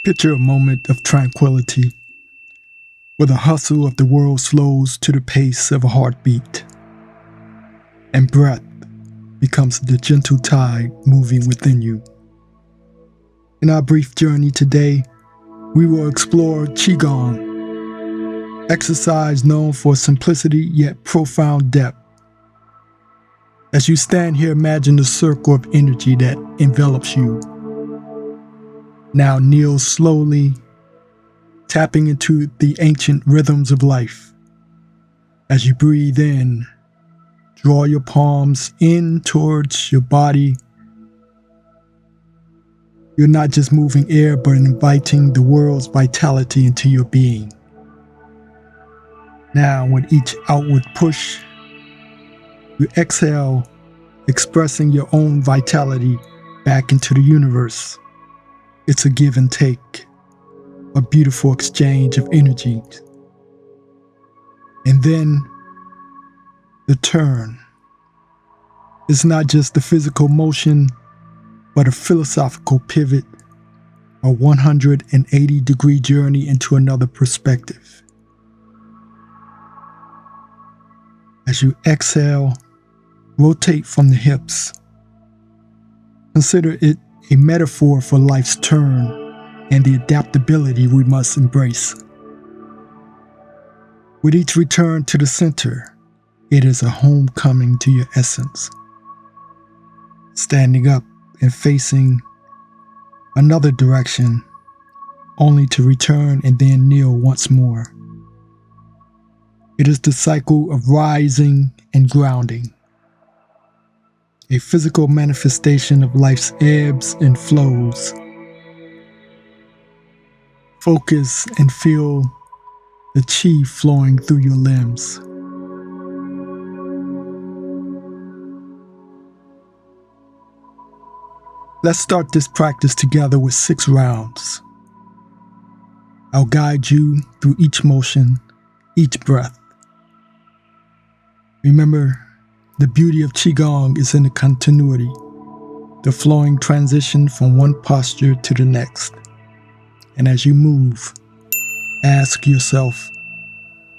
Picture a moment of tranquility, where the hustle of the world slows to the pace of a heartbeat, and breath becomes the gentle tide moving within you. In our brief journey today, we will explore Qigong, exercise known for simplicity yet profound depth. As you stand here, imagine the circle of energy that envelops you. Now kneel slowly, tapping into the ancient rhythms of life. As you breathe in, draw your palms in towards your body. You're not just moving air, but inviting the world's vitality into your being. Now, with each outward push, you exhale, expressing your own vitality back into the universe. It's a give and take, a beautiful exchange of energy. And then the turn. It's not just the physical motion, but a philosophical pivot, a 180-degree journey into another perspective. As you exhale, rotate from the hips. Consider it a metaphor for life's turn and the adaptability we must embrace. With each return to the center, it is a homecoming to your essence. Standing up and facing another direction, only to return and then kneel once more. It is the cycle of rising and grounding, a physical manifestation of life's ebbs and flows. Focus and feel the chi flowing through your limbs. Let's start this practice together with 6 rounds. I'll guide you through each motion, each breath. Remember, the beauty of Qigong is in the continuity, the flowing transition from one posture to the next. And as you move, ask yourself,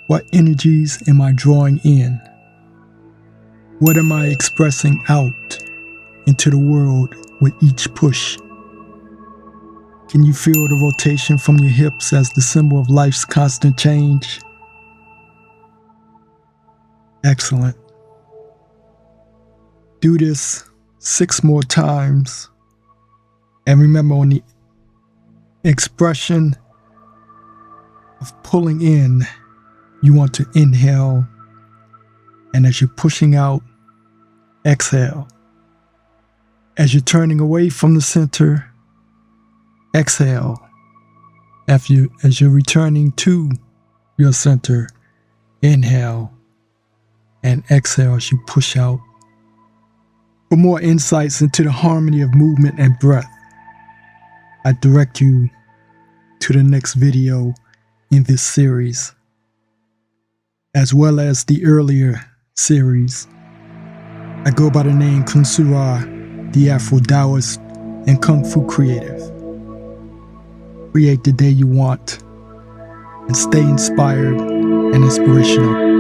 what energies am I drawing in? What am I expressing out into the world with each push? Can you feel the rotation from your hips as the symbol of life's constant change? Excellent. Do this 6 more times. And remember, on the expression of pulling in, you want to inhale. And as you're pushing out, exhale. As you're turning away from the center, exhale. As you're returning to your center, inhale and exhale as you push out. For more insights into the harmony of movement and breath, I direct you to the next video in this series, as well as the earlier series. I go by the name Kung Sura, the Afro-Taoist and Kung Fu creative. Create the day you want and stay inspired and inspirational.